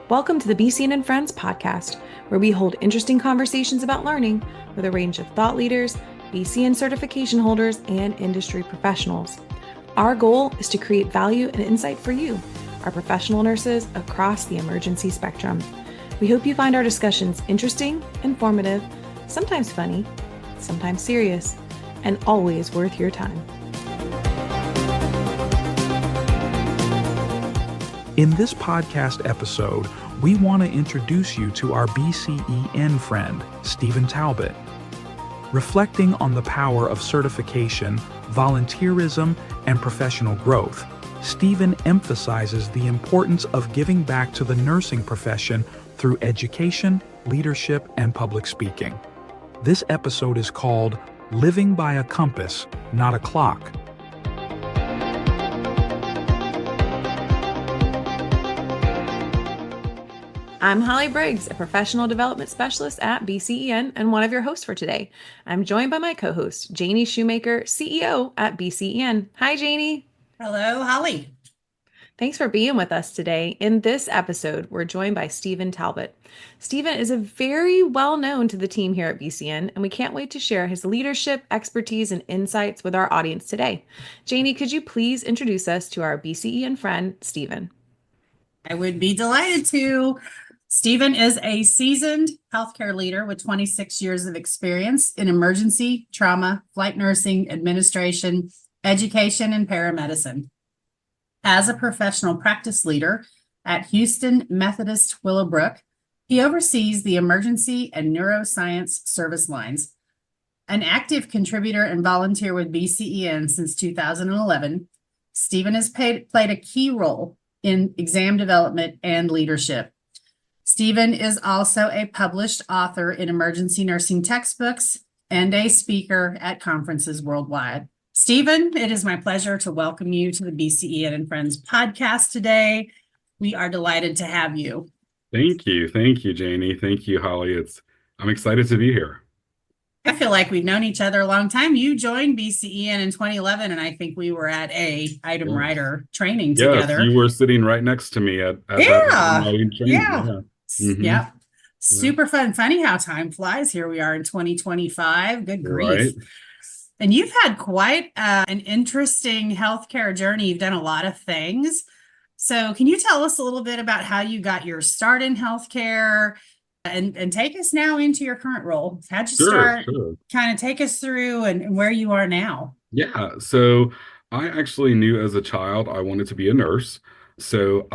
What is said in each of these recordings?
Welcome to the BCN and Friends podcast, where we hold interesting conversations about learning with a range of thought leaders, BCN certification holders, and industry professionals. Our goal is to create value and insight for you, our professional nurses across the emergency spectrum. We hope you find our discussions interesting, informative, sometimes funny, sometimes serious, and always worth your time. In this podcast episode, we want to introduce you to our BCEN friend, Stephen Talbot. Reflecting on the power of certification, volunteerism, and professional growth, Stephen emphasizes the importance of giving back to the nursing profession through education, leadership, and public speaking. This episode is called Living by a Compass, Not a Clock. I'm Holly Briggs, a professional development specialist at BCEN and one of your hosts for today. I'm joined by my co-host, Janie Shoemaker, CEO at BCEN. Hi, Janie. Hello, Holly. Thanks for being with us today. In this episode, we're joined by Stephen Talbot. Stephen is a very well known to the team here at BCN, and we can't wait to share his leadership, expertise, and insights with our audience today. Janie, could you please introduce us to our BCEN friend, Stephen? I would be delighted to. Stephen is a seasoned healthcare leader with 26 years of experience in emergency, trauma, flight nursing, administration, education, and paramedicine. As a professional practice leader at Houston Methodist Willowbrook, he oversees the emergency and neuroscience service lines. An active contributor and volunteer with BCEN since 2011, Stephen has played a key role in exam development and leadership. Stephen is also a published author in emergency nursing textbooks and a speaker at conferences worldwide. Stephen, it is my pleasure to welcome you to the BCEN and Friends podcast today. We are delighted to have you. Thank you. Thank you, Janie. Thank you, Holly. I'm excited to be here. I feel like we've known each other a long time. You joined BCEN in 2011, and I think we were at a item writer training together. Yes, you were sitting right next to me at that training. Yeah. Mm-hmm. Yep. Super fun. Funny how time flies. Here we are in 2025. Good grief. Right. And you've had quite an interesting healthcare journey. You've done a lot of things. So can you tell us a little bit about how you got your start in healthcare and take us now into your current role? How'd you start? Sure. Kind of take us through and where you are now. Yeah. So I actually knew as a child I wanted to be a nurse. So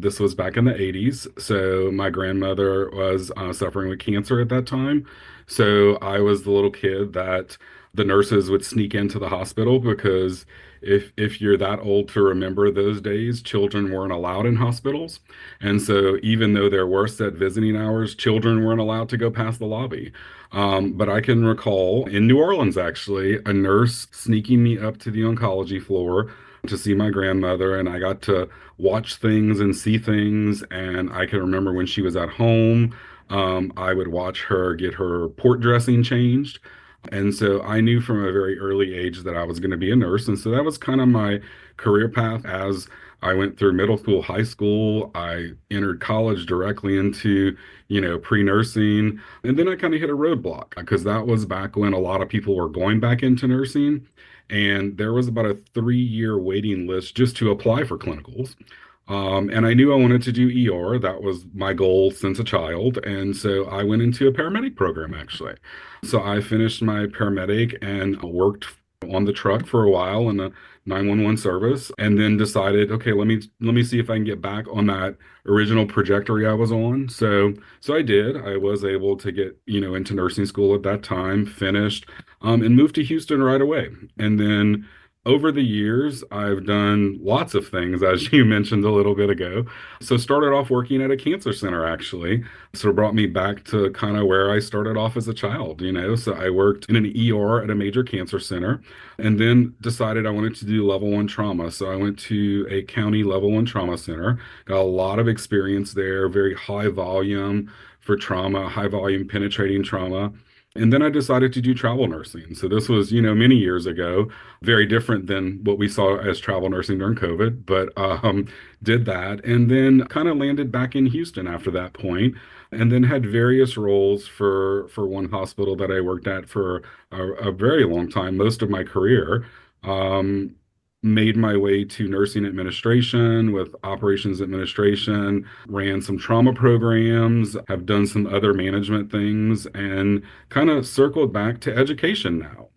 this was back in the 80s. So my grandmother was suffering with cancer at that time. So I was the little kid that the nurses would sneak into the hospital because if you're that old to remember those days, children weren't allowed in hospitals. And so even though there were set visiting hours, children weren't allowed to go past the lobby. But I can recall in New Orleans, actually, a nurse sneaking me up to the oncology floor to see my grandmother, and I got to watch things and see things. And I can remember when she was at home, I would watch her get her port dressing changed. And so I knew from a very early age that I was going to be a nurse. And so that was kind of my career path as I went through middle school, high school. I entered college directly into, pre-nursing. And then I kind of hit a roadblock because that was back when a lot of people were going back into nursing. And there was about a 3-year waiting list just to apply for clinicals. And I knew I wanted to do ER. That was my goal since a child. And so I went into a paramedic program, actually. So I finished my paramedic and worked on the truck for a while in the 911 service, and then decided, okay, let me see if I can get back on that original trajectory I was on. So I did. I was able to get, into nursing school at that time, finished, and moved to Houston right away. And then over the years, I've done lots of things, as you mentioned a little bit ago. So started off working at a cancer center, actually. So it brought me back to kind of where I started off as a child, So I worked in an ER at a major cancer center, and then decided I wanted to do level 1 trauma. So I went to a county level 1 trauma center, got a lot of experience there, very high volume for trauma, high volume penetrating trauma. And then I decided to do travel nursing. So this was, many years ago, very different than what we saw as travel nursing during COVID, but did that and then kind of landed back in Houston after that point, and then had various roles for one hospital that I worked at for a very long time, most of my career. Um, Made my way to nursing administration with operations administration, ran some trauma programs, have done some other management things, and kind of circled back to education now.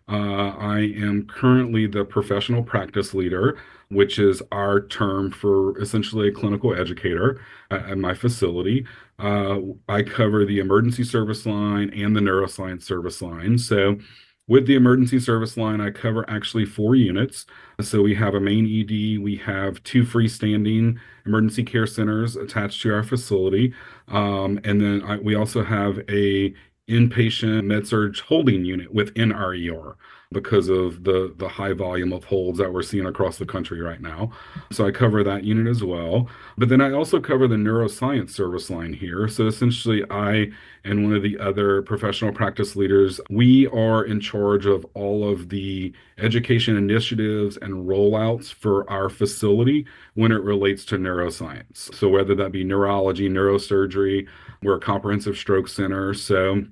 I am currently the professional practice leader, which is our term for essentially a clinical educator at my facility. I cover the emergency service line and the neuroscience service line. So with the emergency service line, I cover actually 4 units. So we have a main ED, we have 2 freestanding emergency care centers attached to our facility, and then we also have a inpatient med-surg holding unit within our ER because of the high volume of holds that we're seeing across the country right now. So I cover that unit as well. But then I also cover the neuroscience service line here. So essentially, I and one of the other professional practice leaders, we are in charge of all of the education initiatives and rollouts for our facility when it relates to neuroscience. So whether that be neurology, neurosurgery, we're a comprehensive stroke center. So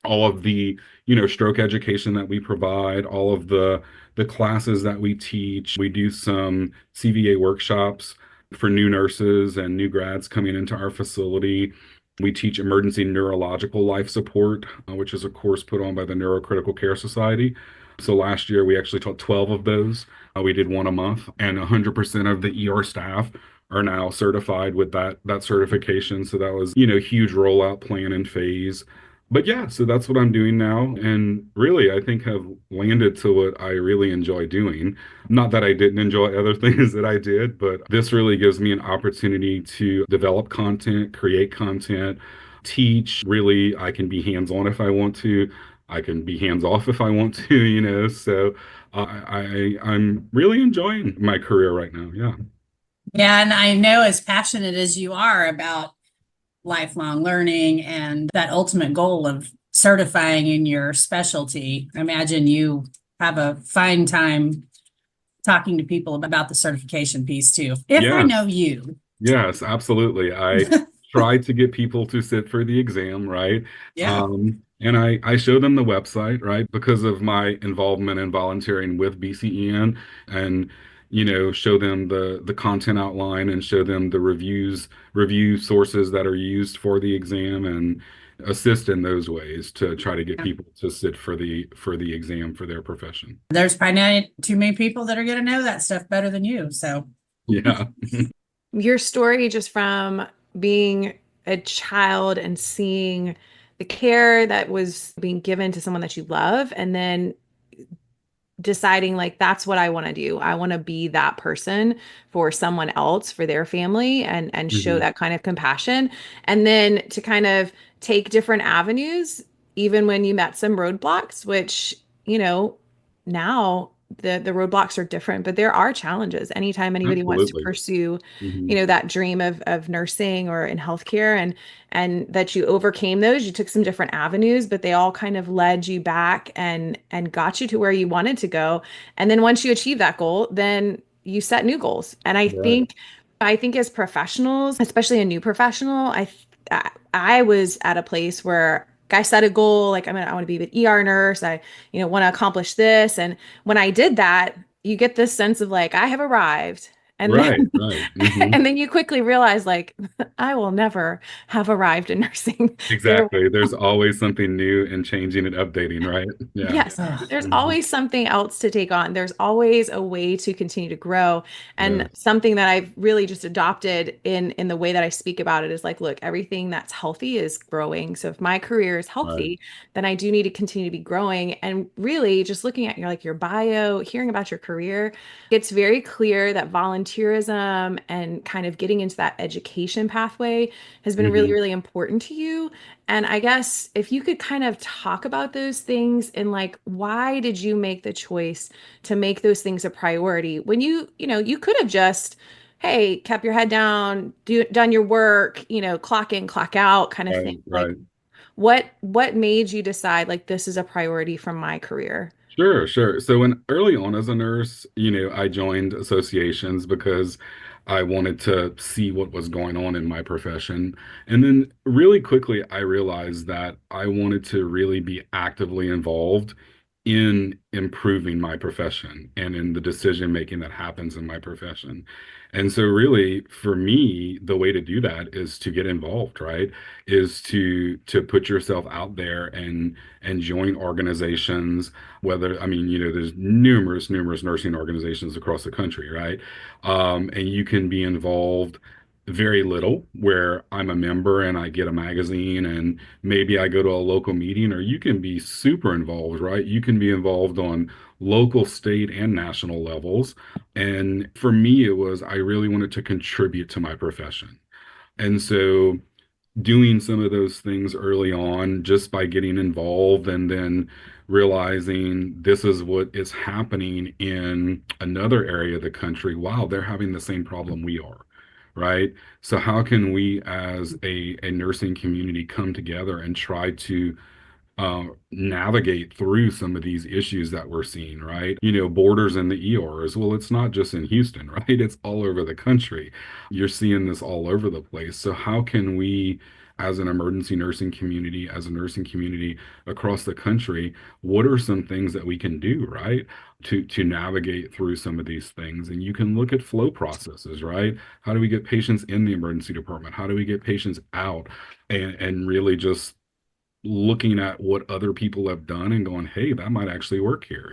all of the stroke education that we provide, all of the classes that we teach, we do some CVA workshops for new nurses and new grads coming into our facility. We teach emergency neurological life support, which is a course put on by the Neurocritical Care Society. So last year we actually taught 12 of those. We did one a month, and 100% of the ER staff are now certified with that certification. So that was, huge rollout plan and phase. But yeah, so that's what I'm doing now. And really, I think have landed to what I really enjoy doing. Not that I didn't enjoy other things that I did, but this really gives me an opportunity to develop content, create content, teach. Really, I can be hands-on if I want to. I can be hands-off if I want to, So I'm really enjoying my career right now. Yeah. Yeah, and I know as passionate as you are about lifelong learning and that ultimate goal of certifying in your specialty, I imagine you have a fine time talking to people about the certification piece too. If I know you. Yes, absolutely. I try to get people to sit for the exam, right? Yeah. And I show them the website, right? Because of my involvement in volunteering with BCEN, and show them the content outline and show them the review sources that are used for the exam, and assist in those ways to try to get people to sit for the exam for their profession. There's probably not too many people that are going to know that stuff better than you. So yeah. Your story, just from being a child and seeing the care that was being given to someone that you love, and then deciding like, that's what I want to do. I want to be that person for someone else, for their family, and show that kind of compassion. And then to kind of take different avenues, even when you met some roadblocks, which, now the roadblocks are different, but there are challenges anytime anybody wants to pursue, that dream of nursing or in healthcare, and that you overcame those. You took some different avenues, but they all kind of led you back and got you to where you wanted to go. And then once you achieve that goal, then you set new goals. And I think as professionals, especially a new professional, I was at a place where I set a goal, like I want to be an ER nurse. I, want to accomplish this. And when I did that, you get this sense of like, I have arrived. And then, and then you quickly realize, like, I will never have arrived in nursing. Exactly. There's always something new and changing and updating, right? Yeah. Yes. There's always something else to take on. There's always a way to continue to grow. And something that I've really just adopted in the way that I speak about it is like, look, everything that's healthy is growing. So if my career is healthy, then I do need to continue to be growing. And really just looking at your bio, hearing about your career, it's very clear that volunteerism and kind of getting into that education pathway has been really, really important to you. And I guess if you could kind of talk about those things, and like, why did you make the choice to make those things a priority when you could have just, hey, kept your head down, done your work, clock in, clock out kind of thing. Like, What made you decide like this is a priority from my career? Sure, sure. So when early on as a nurse, I joined associations because I wanted to see what was going on in my profession. And then really quickly, I realized that I wanted to really be actively involved in improving my profession and in the decision making that happens in my profession. And so really for me, the way to do that is to get involved, right? Is to put yourself out there and join organizations, whether, I mean, there's numerous nursing organizations across the country, right? And you can be involved very little, where I'm a member and I get a magazine and maybe I go to a local meeting, or you can be super involved, right? You can be involved on local, state, and national levels. And for me, it was I really wanted to contribute to my profession. And so doing some of those things early on just by getting involved and then realizing this is what is happening in another area of the country. Wow, they're having the same problem we are, right? So how can we as a nursing community come together and try to navigate through some of these issues that we're seeing, right? Borders in the ERs. Well, it's not just in Houston, right? It's all over the country. You're seeing this all over the place. So how can we, as an emergency nursing community, as a nursing community across the country, what are some things that we can do, right? To navigate through some of these things. And you can look at flow processes, right? How do we get patients in the emergency department? How do we get patients out? And really just looking at what other people have done and going, hey, that might actually work here.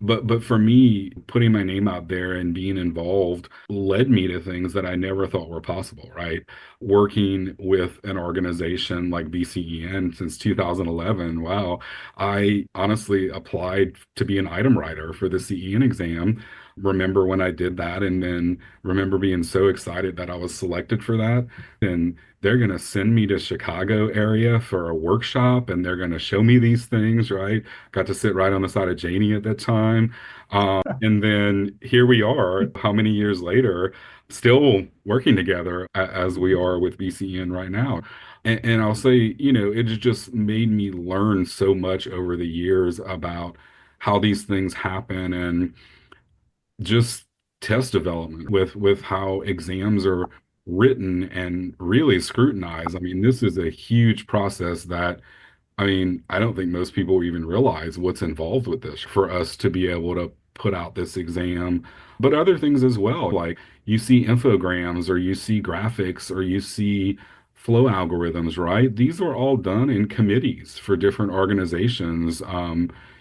But for me, putting my name out there and being involved led me to things that I never thought were possible, right? Working with an organization like BCEN since 2011, wow, I honestly applied to be an item writer for the CEN exam. Remember when I did that, and then remember being so excited that I was selected for that. And they're going to send me to Chicago area for a workshop and they're going to show me these things, right? Got to sit right on the side of Janie at that time. And then here we are, how many years later, still working together as we are with BCN right now. And I'll say, it just made me learn so much over the years about how these things happen and just test development with how exams are written and really scrutinized. I mean, this is a huge process that, I mean, I don't think most people even realize what's involved with this for us to be able to put out this exam, but other things as well. Like you see infograms or you see graphics or you see flow algorithms, right? These are all done in committees for different organizations,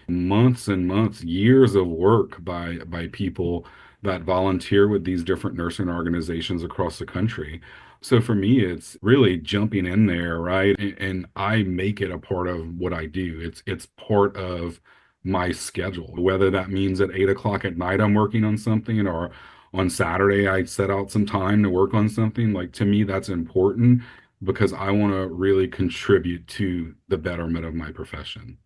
months and months, years of work by people that volunteer with these different nursing organizations across the country. So for me, it's really jumping in there, right? And I make it a part of what I do. It's part of my schedule, whether that means at 8 o'clock at night I'm working on something, or on Saturday I set out some time to work on something. Like to me, that's important because I want to really contribute to the betterment of my profession.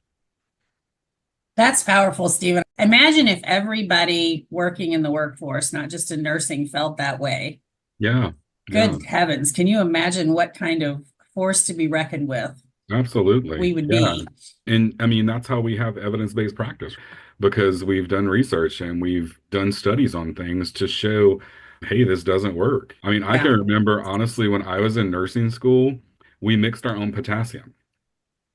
That's powerful, Stephen. Imagine if everybody working in the workforce, not just in nursing, felt that way. Yeah. Good Yeah. heavens. Can you imagine what kind of force to be reckoned with Absolutely. we would Yeah. be? And I mean, that's how we have evidence-based practice because we've done research and we've done studies on things to show, hey, this doesn't work. I mean, I Yeah. can remember honestly when I was in nursing school, we mixed our own potassium.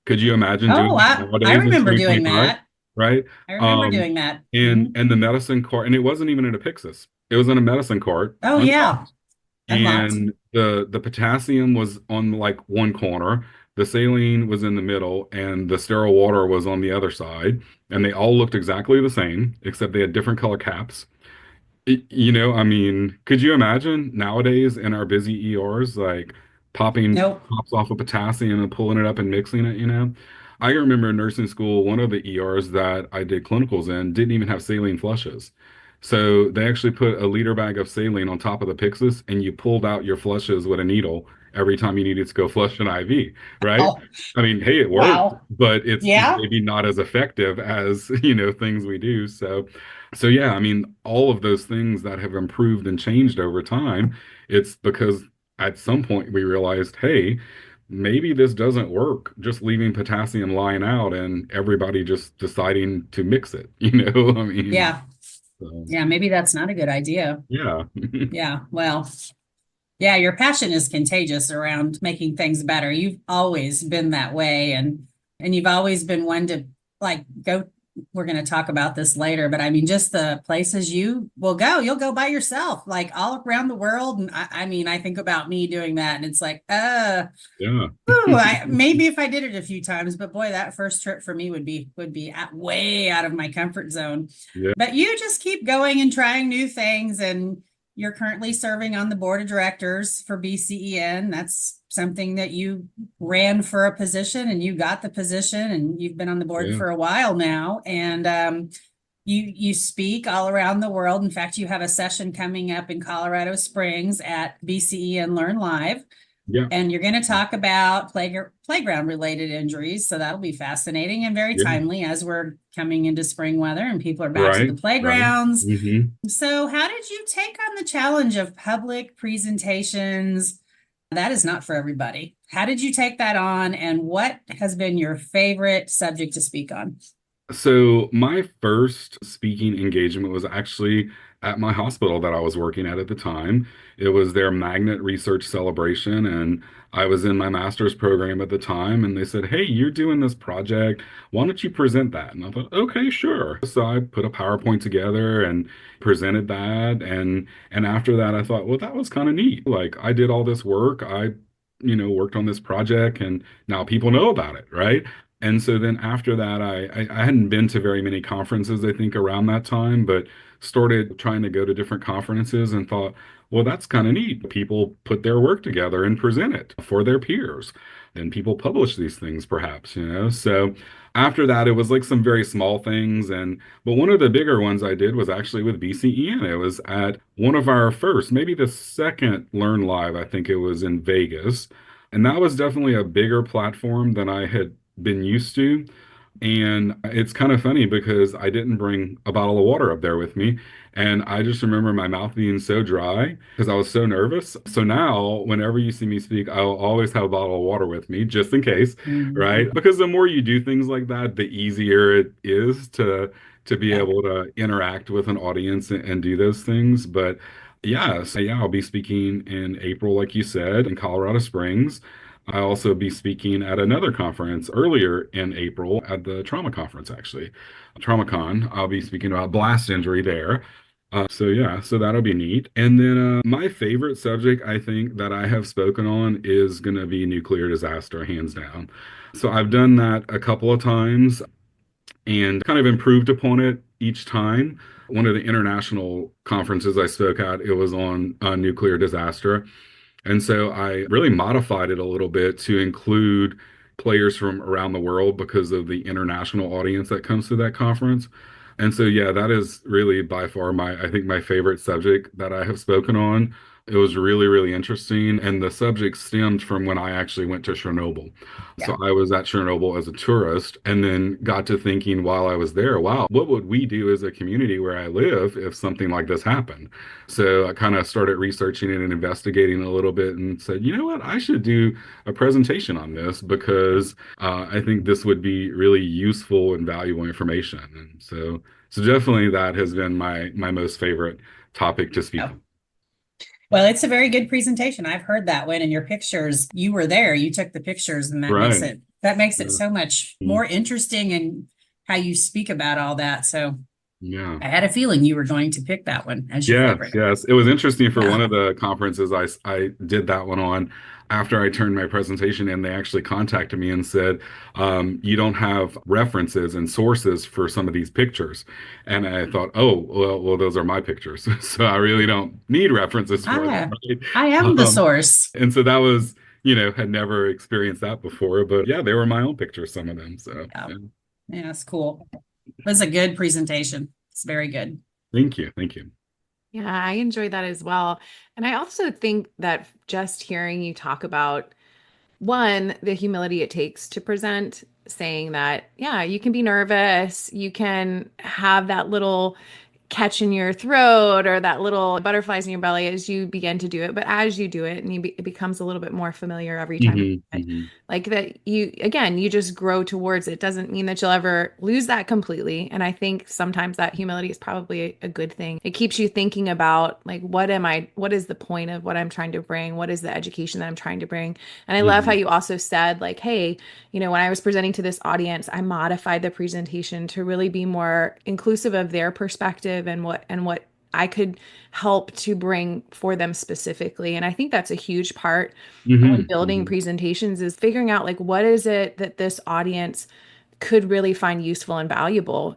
Could you imagine doing Oh, that I nowadays in remember doing 2025? that. Right? I remember Um, doing that. and the medicine cart, and it wasn't even in a Pyxis. It was in a medicine cart, Oh, yeah. unlocked. Unlocked. And the potassium was on like one corner, the saline was in the middle, and the sterile water was on the other side. And they all looked exactly the same, except they had different color caps. I mean, could you imagine nowadays in our busy ERs, like popping Nope. pops off of potassium and pulling it up and mixing it? I remember in nursing school, one of the ERs that I did clinicals in didn't even have saline flushes. So they actually put a liter bag of saline on top of the Pyxis, and you pulled out your flushes with a needle every time you needed to go flush an IV, right? Oh, I mean, hey, it worked, wow. but it's Yeah. maybe not as effective as, things we do. So yeah, I mean, all of those things that have improved and changed over time, it's because at some point we realized, hey, maybe this doesn't work, just leaving potassium lying out and everybody just deciding to mix it, I mean, Yeah. so, Yeah. Maybe that's not a good idea. yeah. Yeah. Well, yeah, your passion is contagious around making things better. You've always been that way, and you've always been one to like go. We're going to talk about this later, but I mean, just the places you will go, you'll go by yourself, like all around the world. And I mean, I think about me doing that, and it's like, Yeah. maybe if I did it a few times, but boy, that first trip for me would be way out of my comfort zone. Yeah. But you just keep going and trying new things, and you're currently serving on the board of directors for BCEN. That's something that you ran for a position and you got the position, and you've been on the board Yeah. for a while now. And you speak all around the world. In fact, you have a session coming up in Colorado Springs at BCEN Learn Live. Yeah. And you're going to talk about playground related injuries. So that'll be fascinating and very Yeah. timely as we're coming into spring weather and people are back to Right. the Right. playgrounds. Mm-hmm. So how did you take on the challenge of public presentations? That is not for everybody. How did you take that on, and what has been your favorite subject to speak on? So my first speaking engagement was actually at my hospital that I was working at the time. It was their magnet research celebration, and I was in my master's program at the time, and they said, "Hey, you're doing this project. Why don't you present that?" And I thought, "Okay, sure." So I put a PowerPoint together and presented that, and after that, I thought, well, that was kind of neat. Like I did all this work. I worked on this project, and now people know about it, right? And so then after that, I hadn't been to very many conferences, I think, around that time, but started trying to go to different conferences and thought, well, that's kind of neat. People put their work together and present it for their peers. And people publish these things, perhaps. So after that, it was like some very small things. But one of the bigger ones I did was actually with BCEN. It was at one of our first, maybe the second Learn Live, I think it was in Vegas. And that was definitely a bigger platform than I had been used to. And it's kind of funny because I didn't bring a bottle of water up there with me. And I just remember my mouth being so dry because I was so nervous. So now, whenever you see me speak, I'll always have a bottle of water with me just in case, Mhm. right? Because the more you do things like that, the easier it is to be Yeah. able to interact with an audience and do those things. But yeah, so yeah, I'll be speaking in April, like you said, in Colorado Springs. I'll also be speaking at another conference earlier in April at the trauma conference, actually. TraumaCon. I'll be speaking about blast injury there. So yeah, so that'll be neat. And then my favorite subject, I think, that I have spoken on is going to be nuclear disaster, hands down. So I've done that a couple of times and kind of improved upon it each time. One of the international conferences I spoke at, it was on nuclear disaster. And so I really modified it a little bit to include players from around the world because of the international audience that comes to that conference. And so, yeah, that is really by far I think my favorite subject that I have spoken on. It was really, really interesting. And the subject stemmed from when I actually went to Chernobyl. Yeah. So I was at Chernobyl as a tourist and then got to thinking while I was there, wow, what would we do as a community where I live if something like this happened? So I kind of started researching it and investigating a little bit and said, you know what, I should do a presentation on this because I think this would be really useful and valuable information. And so definitely that has been my most favorite topic to speak Oh. on. Well, it's a very good presentation. I've heard that one in your pictures. You were there, you took the pictures, and that makes Right. it Yeah. so much more interesting in how you speak about all that. So Yeah. I had a feeling you were going to pick that one as your Yes, favorite. yes. It was interesting for Yeah. one of the conferences I did that one on. After I turned my presentation in, they actually contacted me and said, you don't have references and sources for some of these pictures. And I thought, oh, well, those are my pictures. So I really don't need references for them, right? I am the source. And so that was, had never experienced that before. But yeah, they were my own pictures, some of them. So Yeah. yeah. Yeah, it's cool. That's a good presentation. It's very good. Thank you. Thank you. Yeah, I enjoyed that as well. And I also think that just hearing you talk about one, the humility it takes to present, saying that, yeah, you can be nervous, you can have that little catch in your throat or that little butterflies in your belly as you begin to do it. But as you do it, and it becomes a little bit more familiar every time you Hmm. do it. Hmm. Like that, you just grow towards it. Doesn't mean that you'll ever lose that completely. And I think sometimes that humility is probably a good thing. It keeps you thinking about like, what is the point of what I'm trying to bring? What is the education that I'm trying to bring? And I love how Hmm. you also said, like, hey, when I was presenting to this audience, I modified the presentation to really be more inclusive of their perspective and what I could help to bring for them specifically. And I think that's a huge part when Hmm. building Hmm. presentations is figuring out like what is it that this audience could really find useful and valuable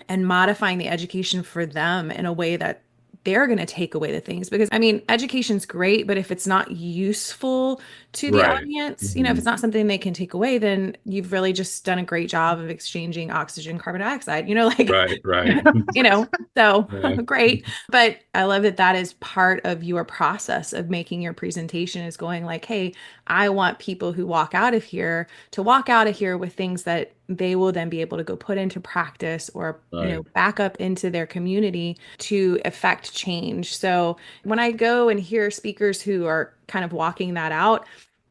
and modifying the education for them in a way that they're going to take away the things because I mean education's great but if it's not useful to the Right. audience if Hmm. it's not something they can take away then you've really just done a great job of exchanging oxygen carbon dioxide like Right. Right. you know so Yeah. great but I love that that is part of your process of making your presentation is going like hey I want people who walk out of here to walk out of here with things that they will then be able to go put into practice or Right. back up into their community to affect change. So when I go and hear speakers who are kind of walking that out,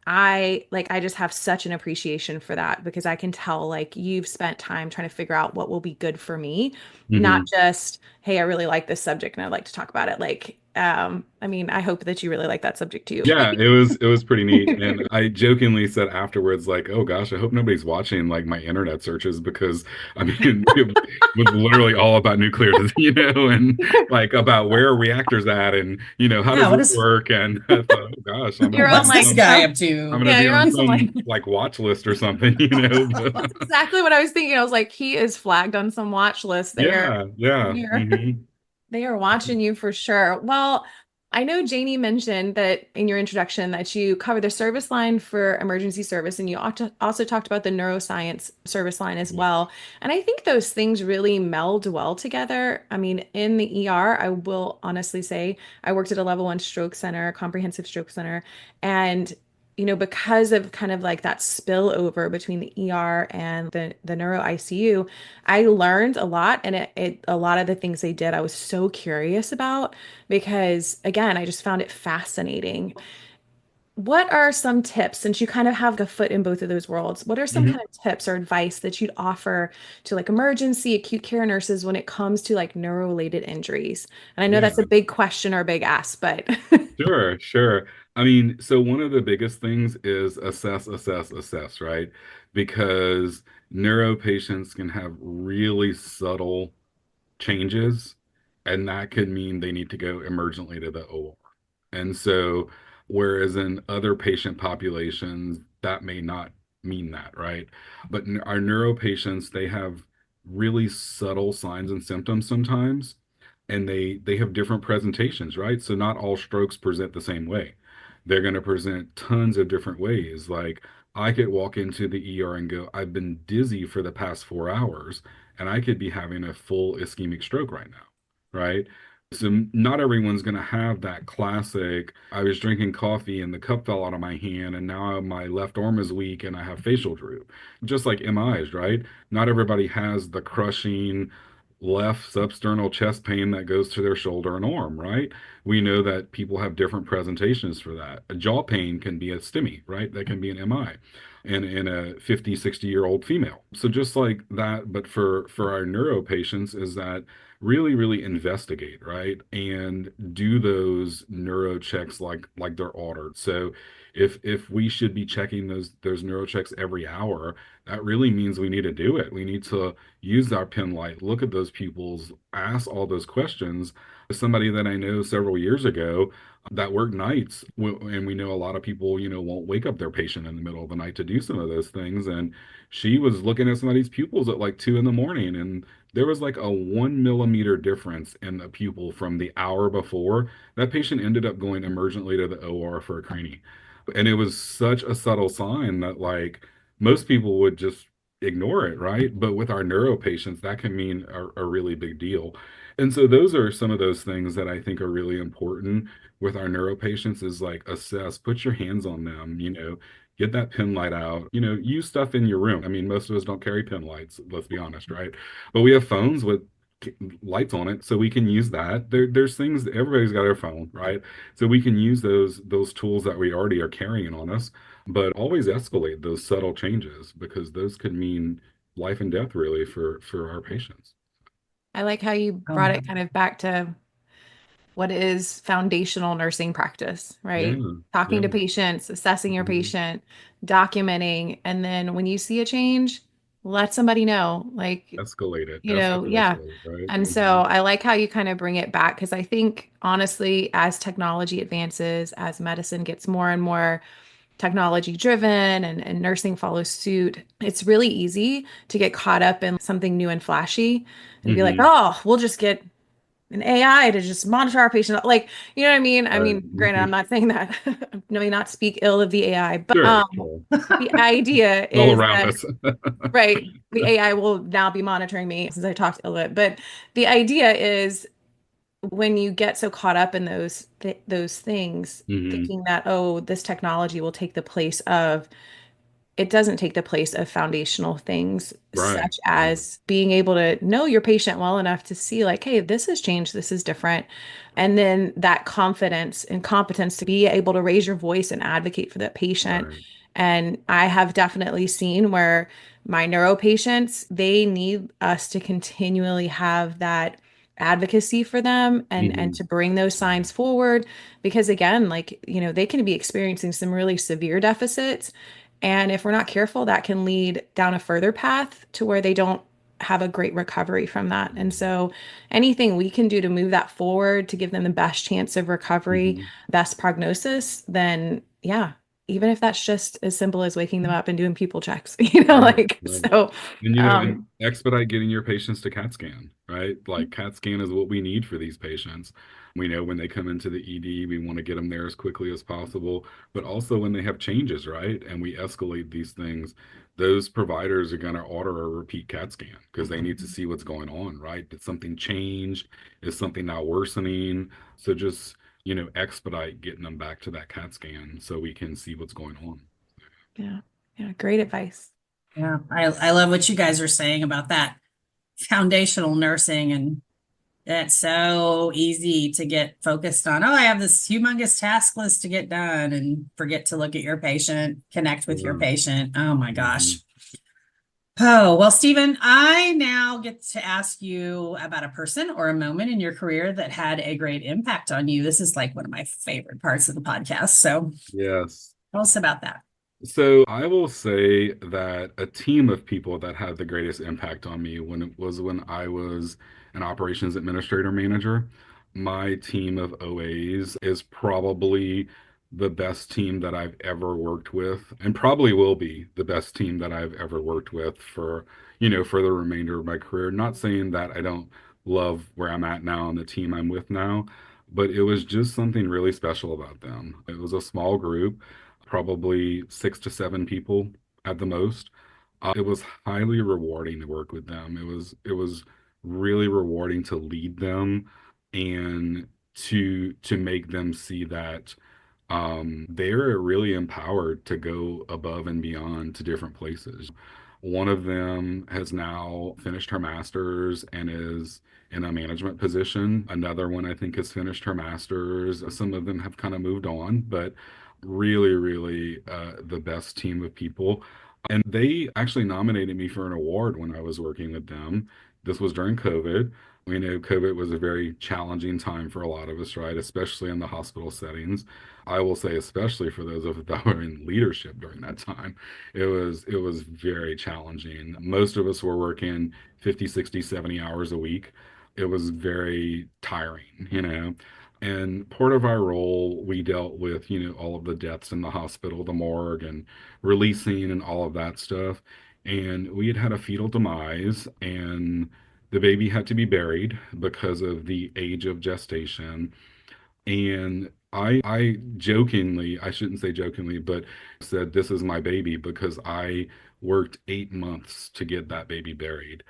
I just have such an appreciation for that because I can tell like you've spent time trying to figure out what will be good for me, not Hmm. just, hey, I really like this subject and I'd like to talk about it. Like, I mean, I hope that you really like that subject too. Yeah, it was pretty neat. And I jokingly said afterwards, like, oh gosh, I hope nobody's watching like my internet searches because I mean it was literally all about nuclear, and like about where are reactors at and how Yeah, does this work? And I thought, oh gosh, I'm gonna You're be on what's on this like, some guy oh, up I'm to? gonna yeah, be you're on on some like some like watch list or something, that's but exactly what I was thinking. I was like, he is flagged on some watch list there. yeah, yeah. Here. Hmm. They are watching you for sure. Well, I know Janie mentioned that in your introduction that you cover the service line for emergency service, and you also talked about the neuroscience service line as well. And I think those things really meld well together. I mean, in the ER, I will honestly say I worked at a level one stroke center, comprehensive stroke center, and because of kind of like that spillover between the ER and the neuro ICU, I learned a lot, and a lot of the things they did, I was so curious about because again, I just found it fascinating. What are some tips, since you kind of have a foot in both of those worlds, what are some kind of tips or advice that you'd offer to like emergency acute care nurses when it comes to like neuro-related injuries? And I know Yeah. that's a big question or a big ask, but Sure, sure. I mean, so one of the biggest things is assess, assess, assess, right? Because neuro patients can have really subtle changes, and that could mean they need to go emergently to the OR. And so, whereas in other patient populations, that may not mean that, right? But our neuro patients, they have really subtle signs and symptoms sometimes, and they have different presentations, right? So not all strokes present the same way. They're going to present tons of different ways. Like I could walk into the ER and go, I've been dizzy for the past 4 hours, and I could be having a full ischemic stroke right now, right? So not everyone's going to have that classic, I was drinking coffee and the cup fell out of my hand and now my left arm is weak and I have facial droop. Just like MIs, right? Not everybody has the crushing left substernal chest pain that goes to their shoulder and arm, right? We know that people have different presentations for that. A jaw pain can be a STEMI, right? That can be an MI in a 50, 60-year-old female. So just like that, but for our neuro patients is that really, really investigate, right? And do those neuro checks like they're ordered. So if we should be checking those neuro checks every hour, that really means we need to do it. We need to use our pen light, look at those pupils, ask all those questions. Somebody that I know several years ago that worked nights, and we know a lot of people, won't wake up their patient in the middle of the night to do some of those things. And she was looking at somebody's pupils at like 2 in the morning, and there was like a 1 millimeter difference in the pupil from the hour before. That patient ended up going emergently to the OR for a cranie. And it was such a subtle sign that like most people would just ignore it, right? But with our neuro patients, that can mean a really big deal. And so those are some of those things that I think are really important with our neuro patients is like assess, put your hands on them, get that pen light out, use stuff in your room. I mean, most of us don't carry pen lights, let's be honest, right? But we have phones with lights on it, so we can use that. There's things that everybody's got their phone, right? So we can use those tools that we already are carrying on us, but always escalate those subtle changes because those could mean life and death really for our patients. I like how you brought Um, it kind of back to what is foundational nursing practice, right? Yeah, Talking yeah. to patients, assessing your Mhm. patient, documenting, and then when you see a change, let somebody know. Like, Escalate it, yeah. escalate, right? And so I like how you kind of bring it back because I think honestly, as technology advances, as medicine gets more and more technology driven and nursing follows suit, it's really easy to get caught up in something new and flashy and be like, Hmm. oh, we'll just get an AI to just monitor our patient. Like, you know what I mean? I Right. mean, granted, I'm not saying that. Let me not speak ill of the AI, but Sure, sure. the idea All is around that, us. right, the AI will now be monitoring me since I talked ill of it. But the idea is when you get so caught up in those things, Hmm. thinking that, oh, this technology will take the place of, it doesn't take the place of foundational things Right. such Right. as being able to know your patient well enough to see like, hey, this has changed, this is different. And then that confidence and competence to be able to raise your voice and advocate for that patient. Right. And I have definitely seen where my neuro patients, they need us to continually have that advocacy for them and Hmm. to bring those signs forward because again, like, they can be experiencing some really severe deficits, and if we're not careful, that can lead down a further path to where they don't have a great recovery from that. And so anything we can do to move that forward, to give them the best chance of recovery, Hmm. best prognosis, then yeah, even if that's just as simple as waking them up and doing people checks, Right. like, Right. so, And and um, expedite getting your patients to CAT scan, right? Like CAT scan is what we need for these patients. We know when they come into the ED, we want to get them there as quickly as possible, but also when they have changes, right? And we escalate these things, those providers are going to order a repeat CAT scan because they need to see what's going on, right? Did something change? Is something now worsening? So just, expedite getting them back to that CAT scan so we can see what's going on. yeah, yeah, great advice. yeah, I love what you guys are saying about that foundational nursing, and it's so easy to get focused on, oh, I have this humongous task list to get done and forget to look at your patient, connect with your Yeah. patient. Oh my Hmm. gosh. Oh, well, Stephen, I now get to ask you about a person or a moment in your career that had a great impact on you. This is like one of my favorite parts of the podcast. So Yes. tell us about that. So I will say that a team of people that had the greatest impact on me when I was an operations administrator manager. My team of OAs is probably the best team that I've ever worked with, and probably will be the best team that I've ever worked with for the remainder of my career. Not saying that I don't love where I'm at now and the team I'm with now, but it was just something really special about them. It was a small group, probably 6 to 7 people at the most. It was highly rewarding to work with them. It was really rewarding to lead them and to make them see that they're really empowered to go above and beyond to different places. One of them has now finished her master's and is in a management position. Another one, I think, has finished her master's. Some of them have kind of moved on, but really, really the best team of people. And they actually nominated me for an award when I was working with them. This was during COVID. We know COVID was a very challenging time for a lot of us, right? Especially in the hospital settings. I will say, especially for those of us that were in leadership during that time, it was very challenging. Most of us were working 50, 60, 70 hours a week. It was very tiring. And part of our role, we dealt with, all of the deaths in the hospital, the morgue, and releasing and all of that stuff. And we had a fetal demise, and the baby had to be buried because of the age of gestation. And I jokingly, I shouldn't say jokingly, but said this is my baby because I worked 8 months to get that baby buried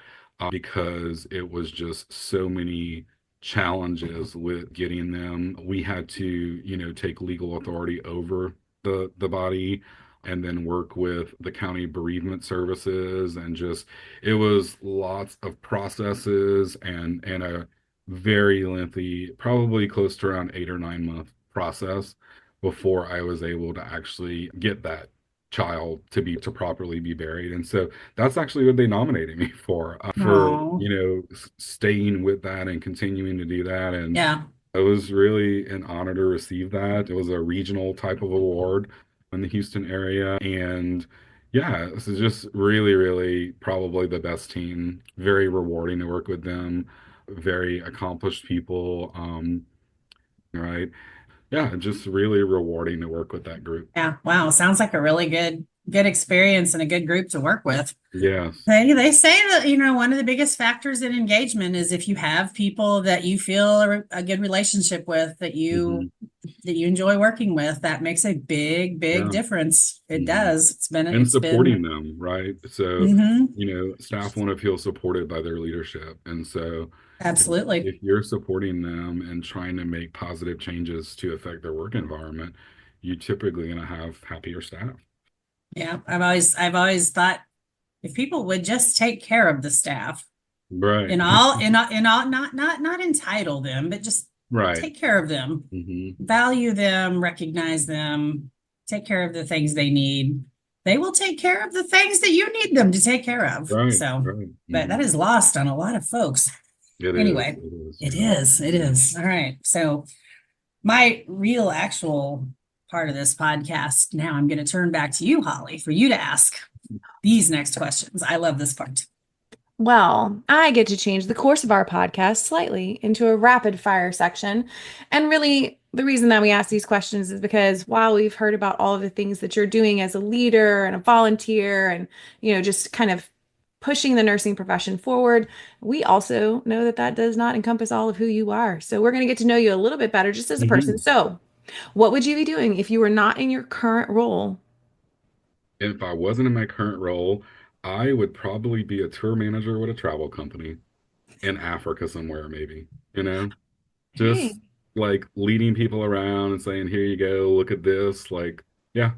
because it was just so many challenges with getting them. We had to, take legal authority over the body. and then work with the county bereavement services, and just it was lots of processes and a very lengthy, probably close to around 8 or 9 month process before I was able to actually get that child to properly be buried. And so that's actually what they nominated me for, Oh, staying with that and continuing to do that. And yeah. it was really an honor to receive that. It was a regional type of award in the Houston area. And yeah, this is just really, really probably the best team. Very rewarding to work with them. Very accomplished people. Right. Yeah, just really rewarding to work with that group. Yeah. Wow. Sounds like a really good experience and a good group to work with. Yes. They say that, one of the biggest factors in engagement is if you have people that you feel a good relationship with, Hmm. that you enjoy working with, that makes a big Yeah. difference. It Hmm. does. And It's supporting been them, right? So, mhm, staff want to feel supported by their leadership. And so absolutely. if you're supporting them and trying to make positive changes to affect their work environment, you're typically going to have happier staff. Yeah. I've always thought if people would just take care of the staff Right. in all, not entitle them, but just Right. take care of them, Hmm. value them, recognize them, take care of the things they need. They will take care of the things that you need them to take care of. Right. So, Right. but that Hmm. is lost on a lot of folks. It is. Anyway, It is. it Yeah. is. It Mhm. is. All right. So, my real actual part of this podcast, now I'm going to turn back to you, Holly, for you to ask these next questions. I love this part. Well, I get to change the course of our podcast slightly into a rapid fire section. And really, the reason that we ask these questions is because while we've heard about all of the things that you're doing as a leader and a volunteer and, just kind of pushing the nursing profession forward, we also know that that does not encompass all of who you are. So we're going to get to know you a little bit better just as a person. Mhm. So, what would you be doing if you were not in your current role? If I wasn't in my current role, I would probably be a tour manager with a travel company in Africa somewhere, maybe, Hey, just like leading people around and saying, here you go, look at this. Like, yeah.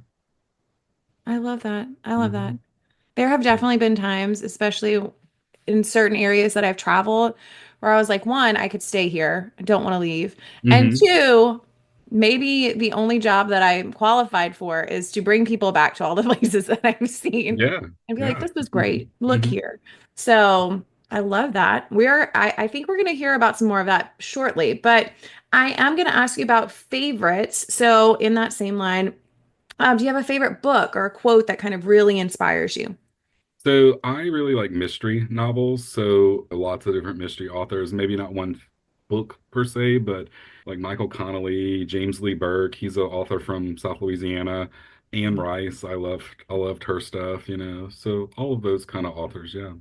I love that. I love that. Hmm. There have definitely been times, especially in certain areas that I've traveled, where I was like, one, I could stay here. I don't want to leave. And Hmm. two, maybe the only job that I'm qualified for is to bring people back to all the places that I've seen Yeah. and be like, Yeah. this was great. Look Hmm. here. So I love that. I think we're going to hear about some more of that shortly, but I am going to ask you about favorites. So in that same line, do you have a favorite book or a quote that kind of really inspires you? So I really like mystery novels. So lots of different mystery authors, maybe not one book per se, but like Michael Connolly, James Lee Burke, he's an author from South Louisiana. Anne Rice, I loved her stuff. So all of those kind of authors, yeah.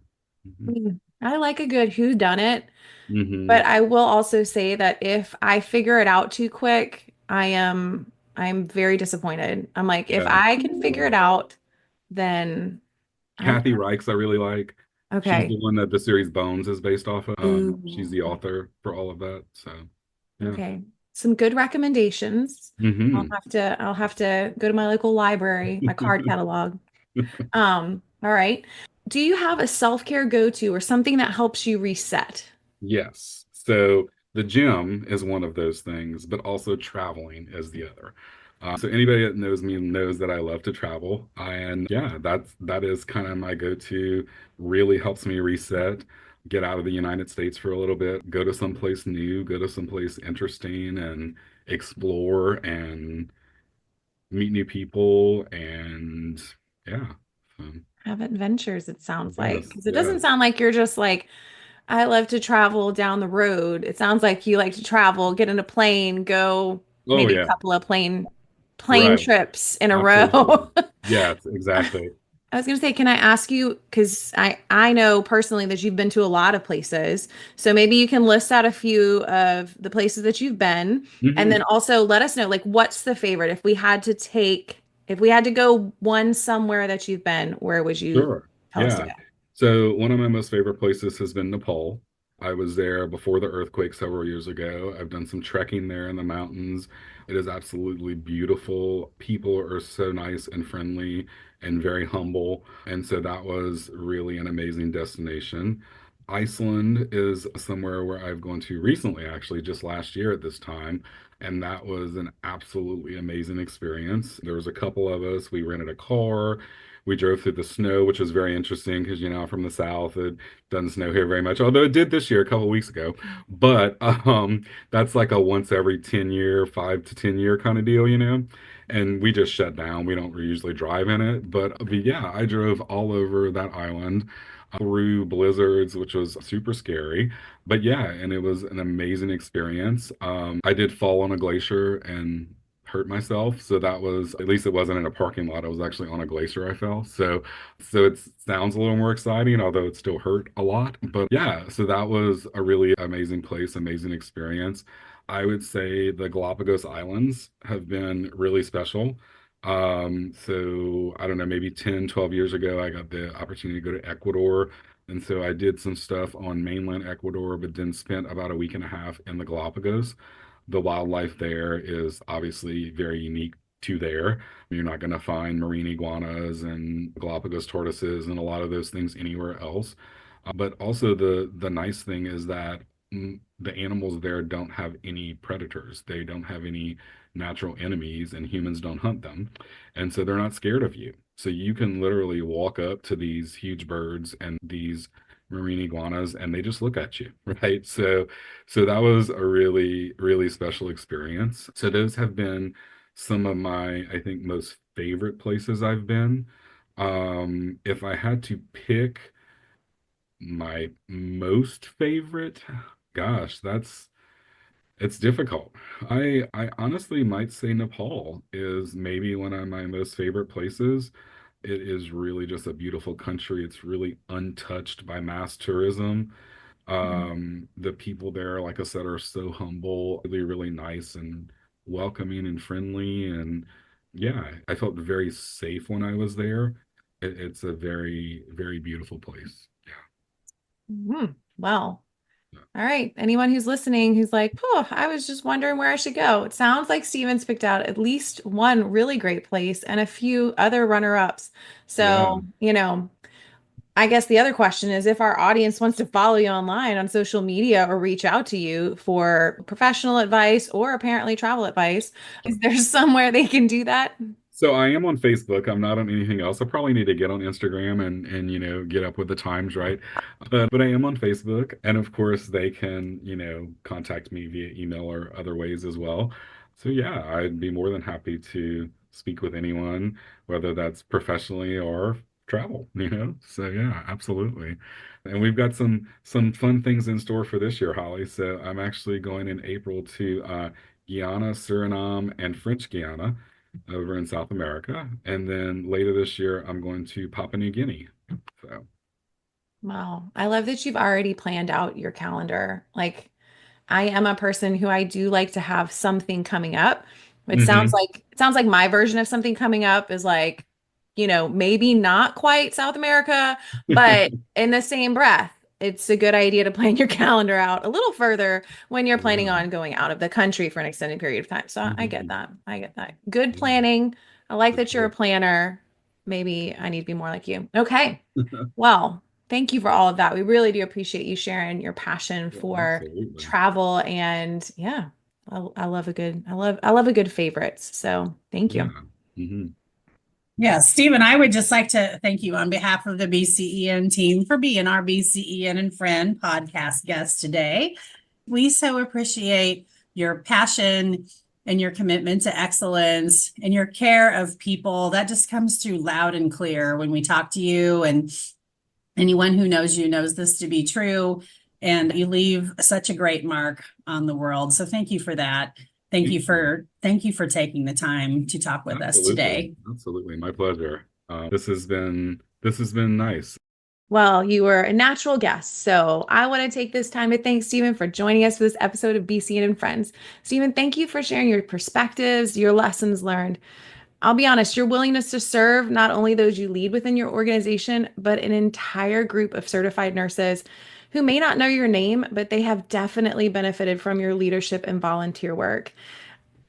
Hmm. I like a good who done it, Hmm. but I will also say that if I figure it out too quick, I'm very disappointed. I'm like, if Yeah. I can figure Yeah. it out, then I'm Kathy Reichs, I really like. She's okay. the one that the series Bones is based off of. She's Ooh, the author for all of that. So yeah. okay. Some good recommendations. Hmm. I'll have to go to my local library, my card catalog. All right. Do you have a self-care go-to or something that helps you reset? Yes. So the gym is one of those things, but also traveling is the other. So anybody that knows me knows that I love to travel, and yeah, that is kind of my go-to. Really helps me reset, get out of the United States for a little bit, go to someplace new, go to someplace interesting, and explore and meet new people, and yeah. Um, Have adventures, it sounds like. yes, Because it doesn't yes. sound like you're just like, I love to travel down the road. It sounds like you like to travel, get in a plane, go Oh maybe a yeah, couple of plane right. trips in a Absolutely. row. Yes, exactly. I was gonna say, can I ask you, because I know personally that you've been to a lot of places, so maybe you can list out a few of the places that you've been, and then Hmm. also let us know like what's the favorite if we had to go one somewhere that you've been, where would you Sure. tell us to Yeah. go? So one of my most favorite places has been Nepal. I was there before the earthquake several years ago. I've done some trekking there in the mountains. It is absolutely beautiful. People are so nice and friendly and very humble. And so that was really an amazing destination. Iceland is somewhere where I've gone to recently, actually, just last year at this time. And that was an absolutely amazing experience. There was a couple of us. We rented a car. We drove through the snow, which was very interesting because, I'm from the South. It doesn't snow here very much, although it did this year, a couple of weeks ago. But that's like a once every 10 year, 5 to 10 year kind of deal. And we just shut down. We don't usually drive in it. But yeah, I drove all over that island through blizzards, which was super scary. But yeah, and it was an amazing experience. I did fall on a glacier and hurt myself. So that was, at least it wasn't in a parking lot. I was actually on a glacier I fell. So it sounds a little more exciting, although it still hurt a lot. But yeah, so that was a really amazing place, amazing experience. I would say the Galapagos Islands have been really special. So I don't know, maybe 10, 12 years ago, I got the opportunity to go to Ecuador. And so I did some stuff on mainland Ecuador, but then spent about a week and a half in the Galapagos. The wildlife there is obviously very unique to there. You're not going to find marine iguanas and Galapagos tortoises and a lot of those things anywhere else. But also the nice thing is that the animals there don't have any predators. They don't have any natural enemies, and humans don't hunt them. And so they're not scared of you. So you can literally walk up to these huge birds and these marine iguanas and they just look at you, right? So that was a really, really special experience. So those have been some of my, I think, most favorite places I've been. If I had to pick my most favorite, gosh, it's difficult. I honestly might say Nepal is maybe one of my most favorite places. It is really just a beautiful country. It's really untouched by mass tourism. The people there, like I said, are so humble, really, really nice and welcoming and friendly. And yeah, I felt very safe when I was there. It's a very, very beautiful place. Well, Yeah. all right. Anyone who's listening who's like, oh, I was just wondering where I should go. It sounds like Steven's picked out at least one really great place and a few other runner-ups. Yeah. So, I guess the other question is if our audience wants to follow you online on social media or reach out to you for professional advice or apparently travel advice, is there somewhere they can do that? So I am on Facebook. I'm not on anything else. I probably need to get on Instagram and get up with the times, right? But I am on Facebook, and of course they can contact me via email or other ways as well. So yeah, I'd be more than happy to speak with anyone, whether that's professionally or travel. So yeah, absolutely. And we've got some fun things in store for this year, Holly. So I'm actually going in April to Guyana, Suriname, and French Guiana over in South America. And then later this year, I'm going to Papua New Guinea. So, Wow. I love that you've already planned out your calendar. Like, I am a person who I do like to have something coming up. hmm It sounds like my version of something coming up is like, maybe not quite South America, but in the same breath, it's a good idea to plan your calendar out a little further when you're planning Yeah. on going out of the country for an extended period of time. So I get hmm that. I get that. Good Yeah, planning. I like for that you're a sure. planner. Maybe I need to be more like you. Okay. Well, thank you for all of that. We really do appreciate you sharing your passion Yeah, for absolutely. travel and yeah, I love I love a good favorites. So thank Yeah. you. hmm Yeah, Stephen, I would just like to thank you on behalf of the BCEN team for being our BCEN and Friend podcast guest today. We so appreciate your passion and your commitment to excellence and your care of people. That just comes through loud and clear when we talk to you, and anyone who knows you knows this to be true. And you leave such a great mark on the world. So thank you for that. Thank you. Thank you for taking the time to talk with us Absolutely. today. Absolutely. My pleasure. This has been nice. Well, you were a natural guest. So I want to take this time to thank Stephen for joining us for this episode of BCN and Friends. Stephen, thank you for sharing your perspectives, your lessons learned. I'll be honest, your willingness to serve not only those you lead within your organization, but an entire group of certified nurses who may not know your name, but they have definitely benefited from your leadership and volunteer work.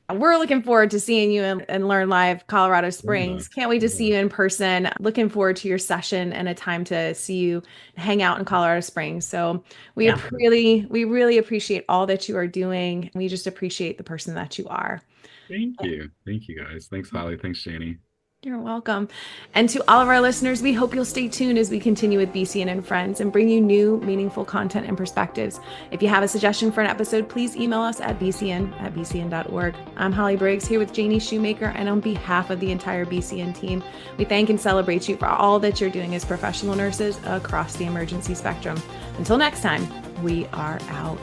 We're looking forward to seeing you in Learn Live, Colorado Yeah. Springs. Can't wait to see you in person. Looking forward to your session and a time to see you hang out in Colorado Springs. So we Yeah. really appreciate all that you are doing. We just appreciate the person that you are. Thank you. Thank you guys. Thanks, Holly. Thanks, Janie. You're welcome. And to all of our listeners, we hope you'll stay tuned as we continue with BCN and Friends and bring you new, meaningful content and perspectives. If you have a suggestion for an episode, please email us at bcn@bcn.org. I'm Holly Briggs here with Janie Shoemaker, and on behalf of the entire BCN team, we thank and celebrate you for all that you're doing as professional nurses across the emergency spectrum. Until next time, we are out.